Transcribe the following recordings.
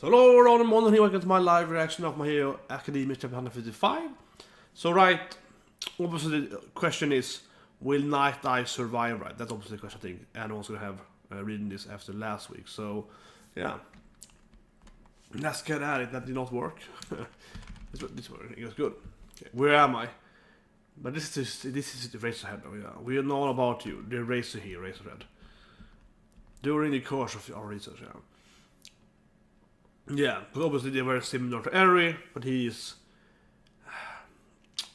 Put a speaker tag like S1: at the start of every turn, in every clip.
S1: So hello everyone, I'm on here, welcome to my live reaction of My Hero Academia chapter 155. So obviously the question is, will Night Eye survive, right? That's obviously the question I think, and also have reading this after last week. So yeah, let's get at it. That did not work. this worked, it was good. Okay, where am I? But this is the Razorhead though, yeah. We know about you, the Razor here, Razorhead. During the course of our research, yeah. Yeah, but obviously they're very similar to Eri, but he's...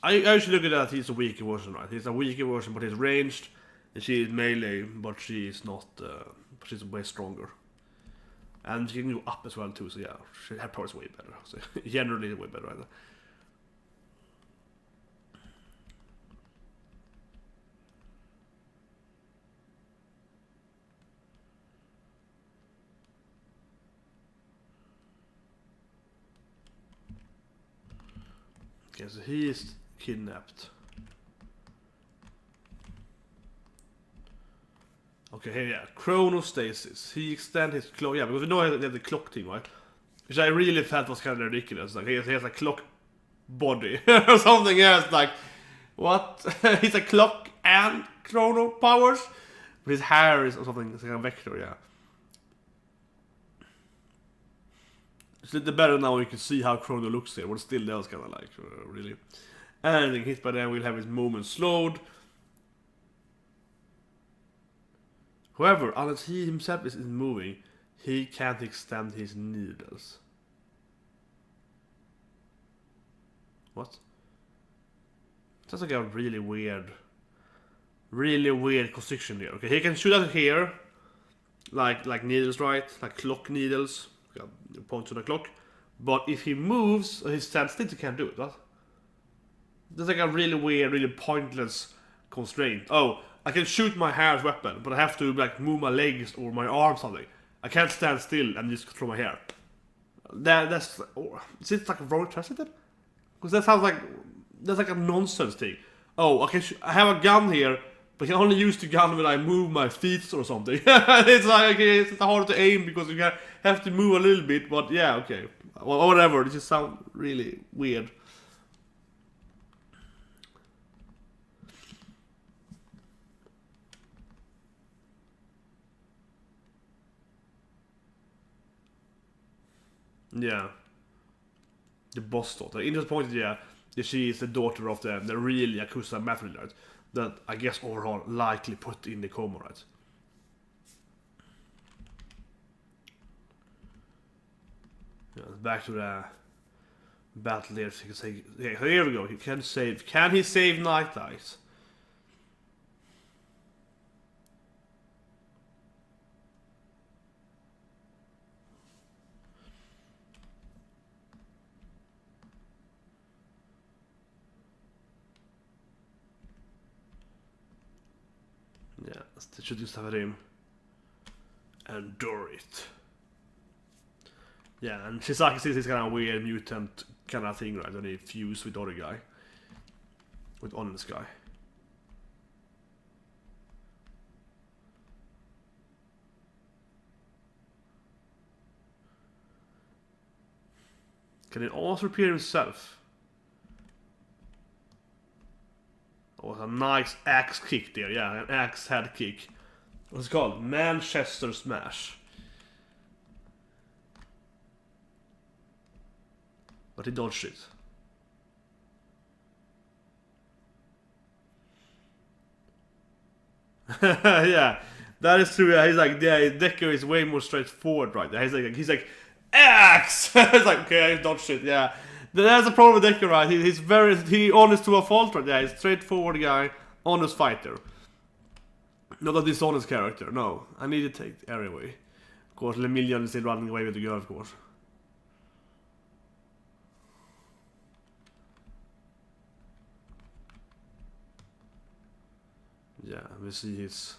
S1: I should look at that, he's a weaker version, right? He's a weaker version, but he's ranged, and she is melee, but she is not... she's way stronger. And she can go up as well too, so yeah, her power is way better. So generally way better, right? Okay, so he is kidnapped. Okay, here, yeah. Chronostasis. He extends his clock. Yeah, because we know he has the clock thing, right? Which I really felt was kind of ridiculous. Like, he has a clock body or something else. Like, what? He's a clock and chrono powers? But his hair is or something. It's like a vector, yeah. It's a little better now you can see how Chrono looks here, but still that was kind of like, really. Anything hit by them will have his movement slowed. However, unless he himself is moving, he can't extend his needles. What? That's like a really weird construction here. Okay, he can shoot at here, like needles, right? Like clock needles. Point to the clock, but if he moves or he stands still, he can't do it. What? That's like a really weird, really pointless constraint. Oh, I can shoot my hair as weapon, but I have to like move my legs or my arms, something. I can't stand still and just control my hair. That's is it like wrong translated? Because that sounds like that's like a nonsense thing. Oh, I have a gun here, but I can only use the gun when I move my feet or something. It's like, okay, it's hard to aim because you have to move a little bit, but yeah, okay. Well, whatever, this just sounds really weird. Yeah. The boss daughter. In this point, yeah, she is the daughter of the real Yakuza mafia leader that I guess overall likely put in the coma, right? Yeah, back to the battle here. So say, yeah, here we go. He can save. Can he save Night Eyes? Yeah, det should just have him. Endure it. Yeah, and Shisaki sees this kind of weird mutant kind of thing, right? When he fused with the other guy. With Honest guy. Can he also repair himself? Oh, a nice axe kick there. Yeah, an axe head kick. What's it called? Manchester Smash. But he dodged it. Yeah, that is true. Yeah, he's like, yeah, Deku is way more straightforward, right? He's like, axe. It's like, okay, I dodged it. Yeah, that's a problem with Deku, right? He honest to a fault, right? Yeah, he's a straightforward guy, honest fighter. Not a dishonest character. No, I need to take Eri away. Of course, Lemillion is still running away with the girl, of course. Yeah, we see his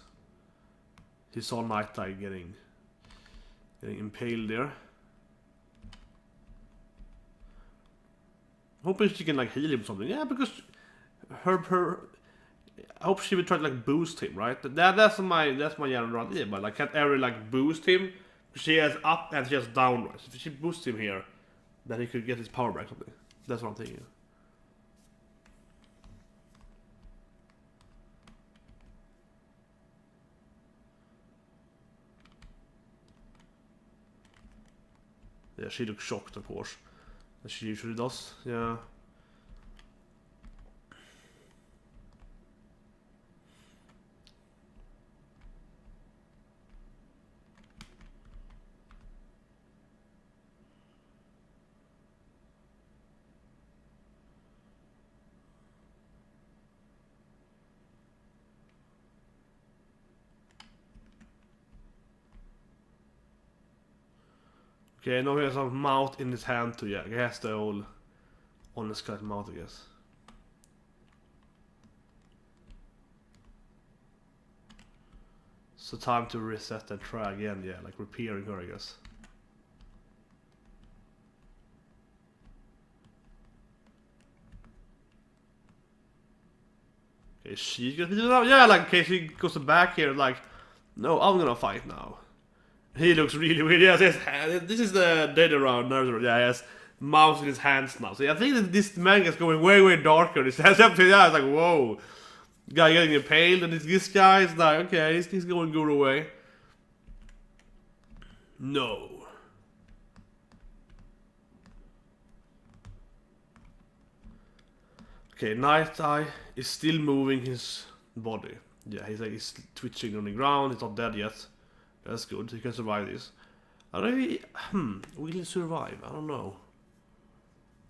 S1: All Night Eye getting impaled there. Hoping she can like heal him or something. Yeah, because her I hope she would try to like boost him, right? That's my general idea. But like, can't Eri like boost him She has up and she has down, right? So if she boosts him here, then he could get his power back something. That's what I'm thinking. Yeah, she looks shocked, of course. As she usually does, yeah. Okay, now he has a mouth in his hand too, yeah. He has the old honest guy's mouth, I guess. So time to reset and try again, yeah, like repairing her, I guess. Okay, she's gonna do that? Yeah, like, okay, she goes back here, like, no, I'm gonna fight now. He looks really weird. Yes, this is the dead around nursery. Yeah, he has mouse in his hands now. So I think that this manga is going way, way darker. This has up to that. It's like, whoa. Guy getting impaled, and this guy is like, okay, he's going good away. No. Okay, Night Eye is still moving his body. Yeah, he's twitching on the ground. He's not dead yet. That's good. He can survive this. I don't know if will he survive? I don't know.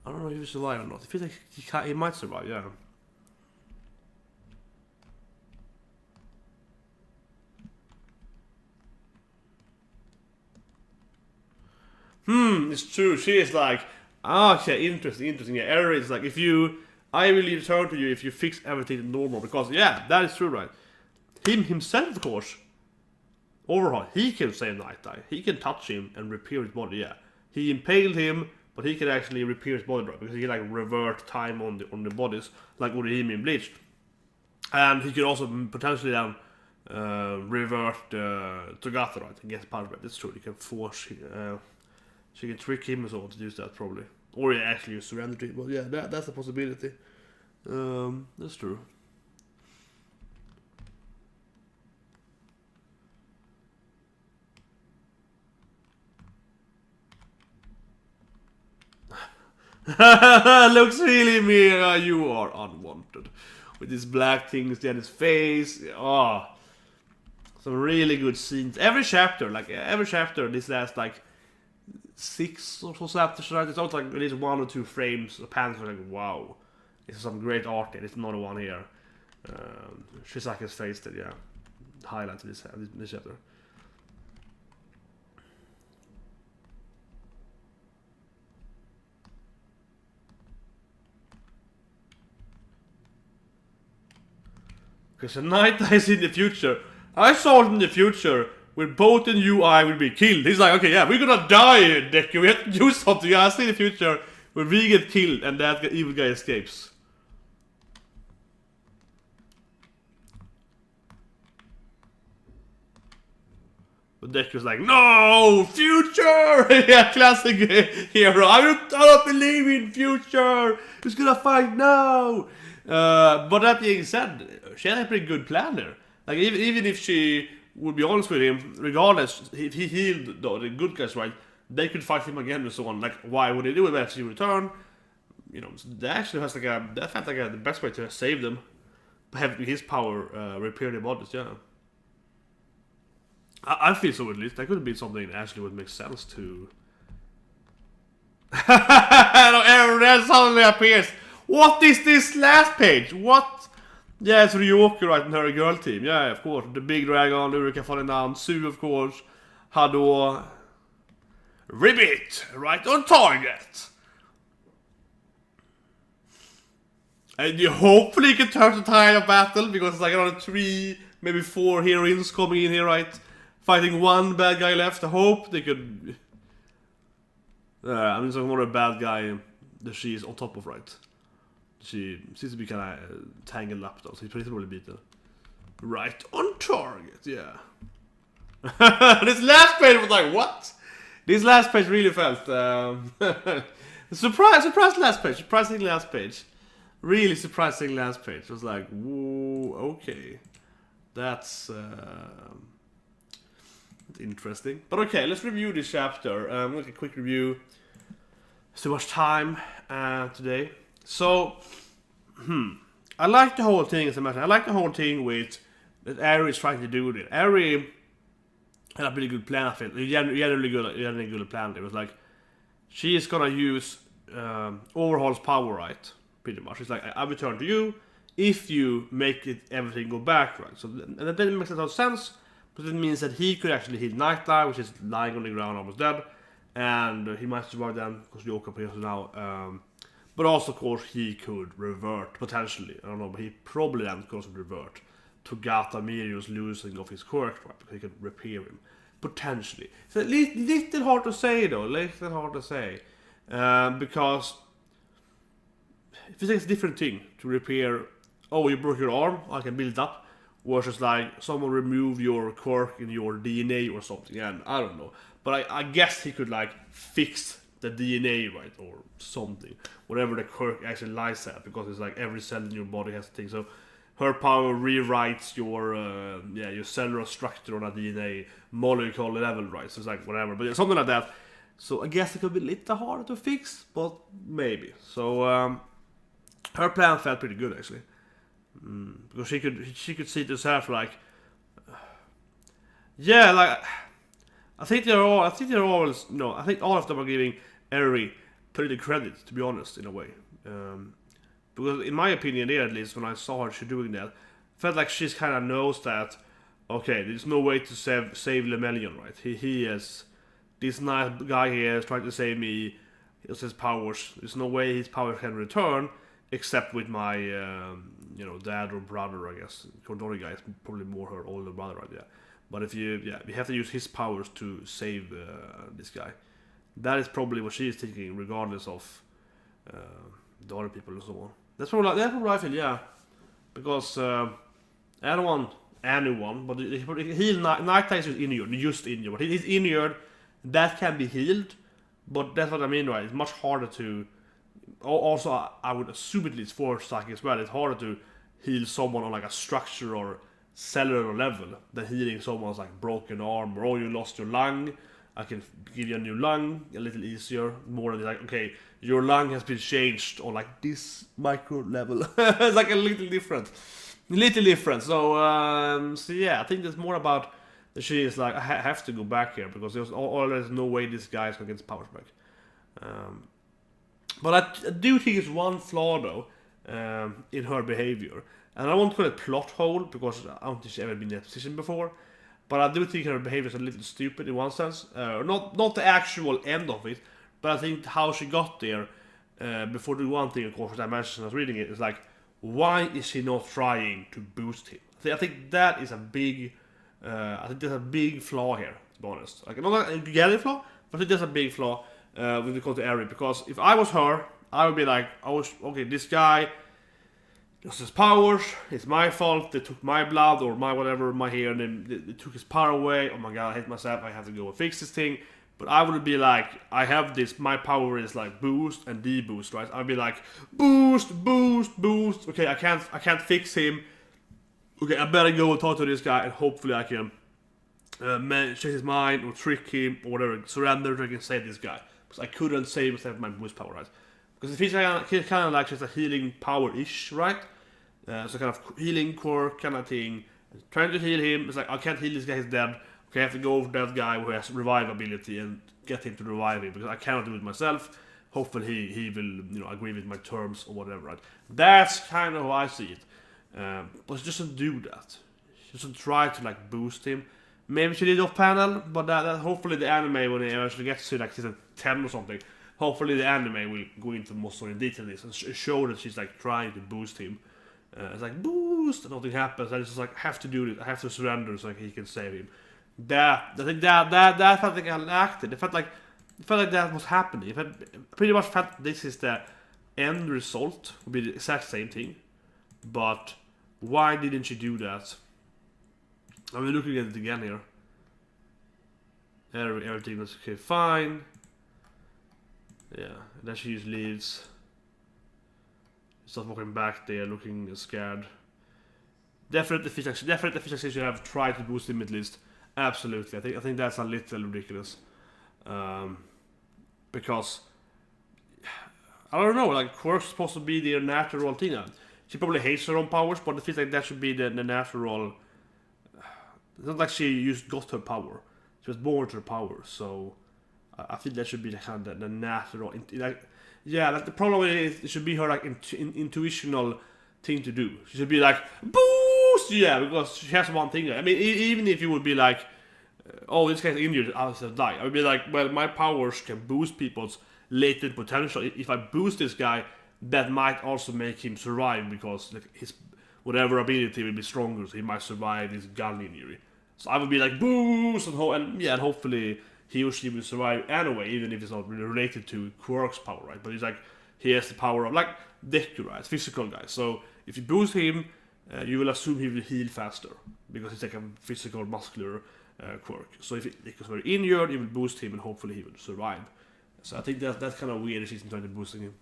S1: I don't know if he'll survive or not. I feel like he might survive, yeah. It's true. She is like, okay, interesting. Yeah, error is like, I will return to you if you fix everything to normal. Because, yeah, that is true, right? Him himself, of course. Overhaul, he can save Night Eye. He can touch him and repair his body, yeah. He impaled him, but he can actually repair his body, right? Because he can like revert time on the bodies, like Orihime in Bleach. And he can also potentially then revert Togato, right? And get power back. That's true. He can force she can trick him or so to use that probably. Or he actually use surrender to it. But yeah, that's a possibility. That's true. Looks really Mira, you are unwanted. With his black things down his face. Oh. Some really good scenes. Every chapter, this last like 6 or so chapters, right? It's always like at least 1 or 2 frames of panels like, wow. This is some great art here. There's another one here. Shizaki's face that, yeah. Highlighted this chapter. Because the Night Eye is in the future. I saw it in the future when both the new eye will be killed. He's like, okay, yeah, we're gonna die here, Deku. We have to do something. I see the future when we get killed and that evil guy escapes. But Deku's like, no, future! Yeah, classic hero. I don't believe in future. Who's gonna fight now? But that being said, she had a pretty good plan there. Like even if she would be honest with him, regardless, if he healed the good guys, right, they could fight him again and so on. Like, why would they do it? But actually return, you know, that actually has that felt like the best way to save them, having his power repair their bodies. Yeah, I feel so at least. That could be something that actually would make sense to. That suddenly appears. What is this last page? What? Yeah, it's Ryoku, right, and her girl team. Yeah, of course. The big dragon, Urika falling down, Sue, of course, Hado. Ribbit! Right on target! And you hopefully can turn the tide of battle, because it's like around 3, maybe 4 heroines coming in here, right? Fighting 1 bad guy left. I hope they could. I mean, so more a bad guy that she is on top of, right? She seems to be kind of tangled up though, so he's pretty probably beaten. Right on target, yeah. This last page was like, what? This last page really felt surprising last page. Really surprising last page. It was like, whoa, okay. That's interesting. But okay, let's review this chapter. Like a quick review. So much time today. So, I like the whole thing, as I mentioned. I like the whole thing with that Ari is trying to do it. Ari had a pretty good plan, I think. Generally good plan. It was like, she is gonna use Overhaul's power, right? Pretty much. It's like, I return to you if you make it everything go back, right? So that makes a lot of sense, but it means that he could actually heal Nightlight, which is lying on the ground almost dead, and he might survive then because the Yoka appears now. But also, of course, he could revert potentially. I don't know, but he probably then could also revert to Gata Mirius losing of his quirk, right? Because he could repair him potentially. So little hard to say though. Little hard to say because if it's a different thing to repair. Oh, you broke your arm. I can build it up. Versus like someone removed your quirk in your DNA or something. And I don't know, but I guess he could like fix the DNA, right, or something, whatever the quirk actually lies at, because it's like every cell in your body has a thing. So her power rewrites your cellular structure on a DNA molecule level, right? So it's like whatever, but something like that. So I guess it could be a little harder to fix, but maybe. So her plan felt pretty good actually, because she could see it herself like, yeah, like I think all of them are giving Eri pretty credit, to be honest, in a way. Because in my opinion, at least when I saw her doing that, felt like she's kind of knows that, okay, there's no way to save Lemelion, right? He is this nice guy here is trying to save me. He has his powers. There's no way his powers can return except with my dad or brother, I guess. Kordori guy is probably more her older brother, right? Yeah. But if we have to use his powers to save this guy. That is probably what she is thinking, regardless of the other people and so on. That's probably I feel, yeah. Because I don't want anyone, but heal Nightlight is injured, but he's injured. That can be healed, but that's what I mean, right? It's much harder to. Also, I would assume at least for Saki as well, it's harder to heal someone on like a structure or cellular level than healing someone's like broken arm, or oh, you lost your lung. I can give you a new lung, a little easier, more than like, okay, your lung has been changed on like this micro level. It's like a little different. So yeah, I think it's more about that she is like, I have to go back here because there's no way this guy is gonna get his powers back. But I do think it's one flaw though in her behavior, and I won't call it plot hole because I don't think she's ever been in that position before. But I do think her behavior is a little stupid in one sense. Not the actual end of it, but I think how she got there. Before the one thing, of course, that I mentioned, I was reading it, is like, why is she not trying to boost him? I think that is a big. I think there's a big flaw here, to be honest. Like, not a gigantic flaw, but I think there's a big flaw with regard to Eri. Because if I was her, I would be like, okay, this guy. It's his powers, it's my fault, they took my blood or my whatever, my hair, and then they took his power away. Oh my god, I hate myself, I have to go and fix this thing. But I would be like, I have this, my power is like boost and deboost, right? I'd be like, boost. Okay, I can't fix him. Okay, I better go and talk to this guy and hopefully I can change his mind or trick him or whatever, surrender so I can save this guy. Because I couldn't save myself with my boost power, right? Because if he's kind of like just a healing power-ish, right? So kind of healing quirk kind of thing. Trying to heal him, it's like, I can't heal this guy, he's dead. Okay, I have to go for that guy who has revive ability and get him to revive him, because I cannot do it myself. Hopefully he will, agree with my terms or whatever, right? That's kind of how I see it. But she doesn't do that. She doesn't try to like boost him. Maybe she did off panel, but that hopefully the anime, when it eventually gets to like season 10 or something, hopefully the anime will go into more in detail this and show that she's like trying to boost him. It's like boost, and nothing happens. And it's just like, I have to do it. I have to surrender so he can save him. I think that felt like I lacked it. It felt like that was happening. Pretty much felt this is the end result. Would be the exact same thing. But why didn't she do that? I'm looking at it again here. Everything was okay, fine. Yeah, and then she just leaves. Starts walking back there, looking scared. Definitely Fish should have tried to boost him at least. Absolutely, I think that's a little ridiculous. Because I don't know, like Quirk's supposed to be their natural thing. She probably hates her own powers, but it feels like that should be the natural. It's not like she got her power. She was born with her power, so I think that should be the kind of the natural. Like, yeah, like the problem is it should be her like intuitional thing to do. She should be like boost, yeah, because she has one thing. I mean, even if you would be like, oh, this guy's injured, I'll just die. I would be like, well, my powers can boost people's latent potential. If I boost this guy, that might also make him survive because like, his whatever ability will be stronger, so he might survive this gun injury. So I would be like boost and hopefully he or she will survive anyway, even if it's not really related to Quirk's power, right? But it's like he has the power of like Deku, right? Physical guy. So if you boost him, you will assume he will heal faster because he's like a physical, muscular Quirk. So if he's very injured, you will boost him and hopefully he will survive. So I think that's kind of weird if she's trying to boosting him,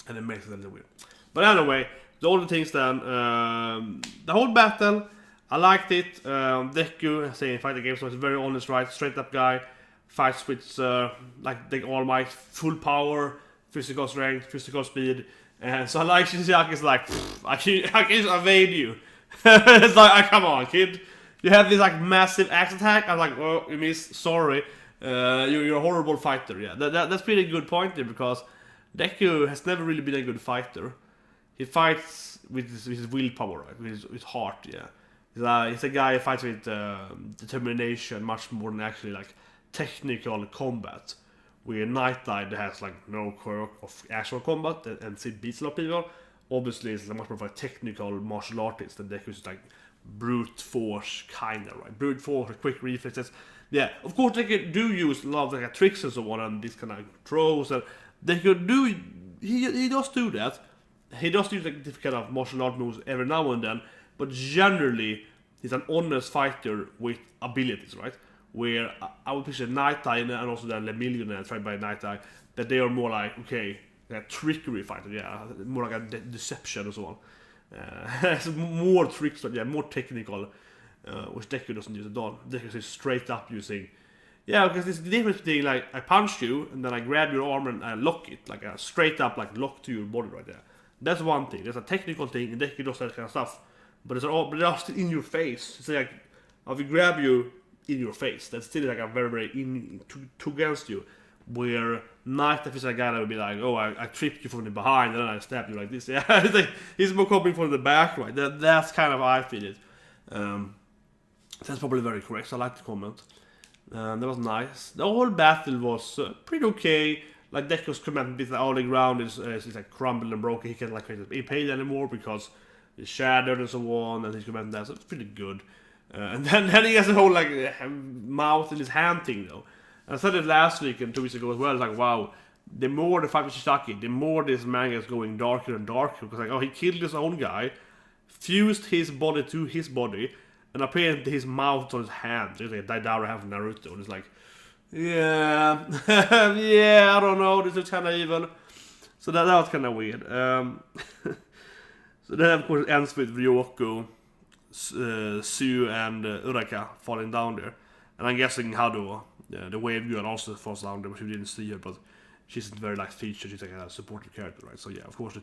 S1: and it makes it a little weird. But anyway, the other things then, the whole battle, I liked it. Deku saying fight the game, so it's very honest, right? Straight up guy, fights with like the All Might, full power, physical strength, physical speed. And so I like Shinjiaki's like, I can just evade you. It's like, come on, kid. You have this like massive axe attack. I'm like, well, you missed. Sorry, you're a horrible fighter. Yeah, that's pretty good point there because Deku has never really been a good fighter. He fights with his willpower, right? With his heart. Yeah, he's a guy who fights with determination much more than actually like technical combat. Where Night Knight has like no quirk of actual combat and Sid beats a lot of people. Obviously, it's much more of a technical martial artist, and Deku is like brute force kinda, right? Brute force, quick reflexes. Yeah, of course they do use a lot of like tricks and so on and these kind of throws and they could do. He does do that. He does use like different kind of martial art moves every now and then, but generally he's an honest fighter with abilities, right? Where I would picture Night Eye and also the Lemillion tried by Night Eye that they are more like okay, like trickery fighter, yeah, more like a deception and so on. More tricks, but yeah, more technical, which Deku doesn't use at all. Deku is straight up using, yeah, because it's the difference between like I punch you and then I grab your arm and I lock it, like a straight up like lock to your body right there. That's one thing. There's a technical thing, and Deku does that kind of stuff, but they're still in your face. It's like if we grab you in your face, that's still like a very to against you. Where Night is a guy that would be like, oh, I tripped you from the behind and then I stabbed you like this. Yeah, it's like, he's more coming from the back, right? That's kind of how I feel it. That's probably very correct. So I like the comment. That was nice. The whole battle was pretty okay. Like Deku's command bit, all the ground is like crumbled and broken. He can't like be paid anymore because it's shattered and so on. And his command that, so it's pretty good. And then he has a whole like mouth in his hand thing though. And I said it last week and 2 weeks ago as well. It's like, wow, the more the fight with Shisaki, the more this manga is going darker and darker. Because like, oh, he killed his own guy, fused his body to his body, and apparently his mouth on his hand. It's like Daidara have Naruto, and it's like, yeah, yeah, I don't know. This is kind of evil. So that was kind of weird. So then of course it ends with Ryoko, Su, and Uraka falling down there, and I'm guessing Hado. The Wave Girl also falls down there, which we didn't see her, but she's very like featured. She's like a supportive character, right? So yeah, of course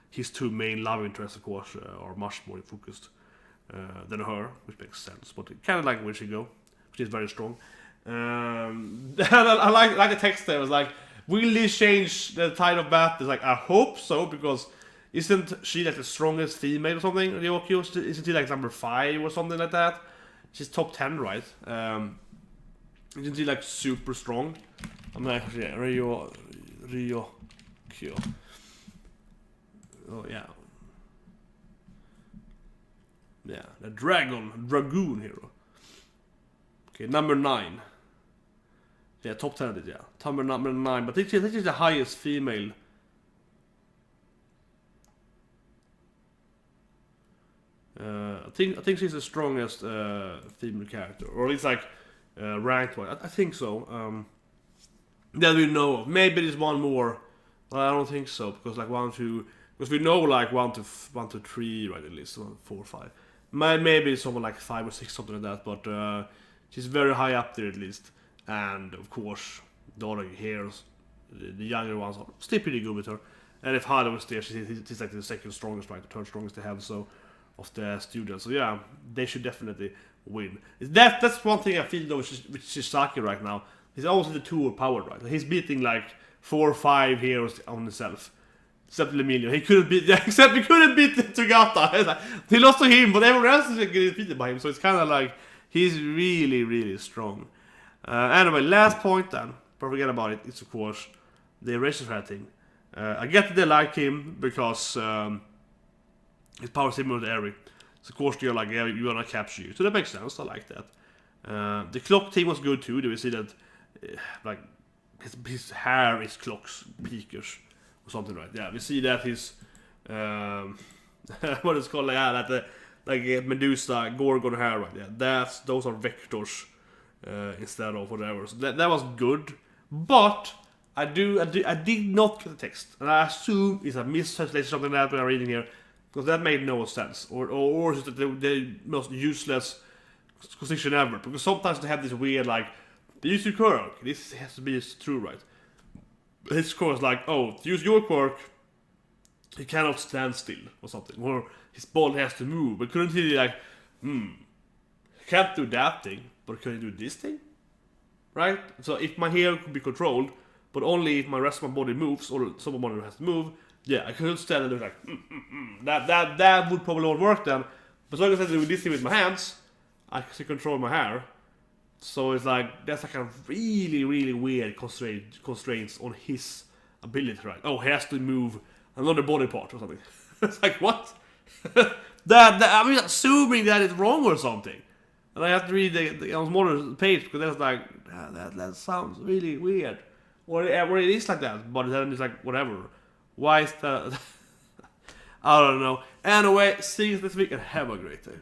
S1: his two main love interests, of course, are much more focused than her, which makes sense. But kind of like Ichigo, which is very strong. And I like the text there. It was like, will this change the tide of battle? It's like I hope so, because isn't she like the strongest female or something? Ryoko, isn't she like number 5 or something like that? She's top 10, right? Isn't he like super strong? I'm actually Ryokyo. Oh yeah. Yeah, the Dragoon hero. Okay, number 9. Yeah, top 10 it, yeah. Number 9, but I think she's the highest female. I think she's the strongest female character, or at least like ranked one. I think so. That we know of. Maybe there's one more. I don't think so because like 1, 2. Because we know like 1 to 3 right at least 4, 5. Maybe someone like 5 or 6 something like that. But she's very high up there at least. And of course the other heroes, the younger ones are still pretty good with her. And if Hada was there, she's like the second strongest, right? The third strongest they have. So of the students. So yeah, they should definitely win. That's one thing I feel though with Shisaki right now. He's always the 2 overpowered, right? He's beating like 4 or 5 heroes on himself. Except Lemillion. He couldn't beat except he couldn't beat Togata. Like, he lost to him, but everyone else is getting defeated by him. So it's kinda like he's really, really strong. Anyway, last point then, but forget about it, it's of course the Eraserhead thing. I get that they like him because his power is similar to Eri. So of course they're like, yeah, we wanna capture you. So that makes sense, I like that. The clock team was good too. Do we see that like his hair is clocks, peakers or something, right? Yeah, we see that his what is it called, like that like Medusa Gorgon hair, right? Yeah, those are vectors instead of whatever. So that was good, but I did not get the text, and I assume it's a mistranslation something like that when I'm reading here, because that made no sense, or is it the most useless position ever? Because sometimes they have this weird like, they use your quirk. This has to be true, right? His quirk is like, oh, to use your quirk, he cannot stand still or something, or his body has to move. But couldn't he like, can't do that thing, but can he do this thing? Right? So if my hair could be controlled, but only if my rest of my body moves, or some of my body has to move, yeah, I couldn't stand and do like, that would probably not work then. But as long as I do this thing with my hands, I can control my hair. So it's like, that's like a really, really weird constraints on his ability, right? Oh, he has to move another body part or something. It's like, what? I mean, assuming that it's wrong or something. And I have to read the smaller page because that's like, that sounds really weird. Or it is like that, but then it's like, whatever. Why is that? I don't know. Anyway, see you this week and have a great day.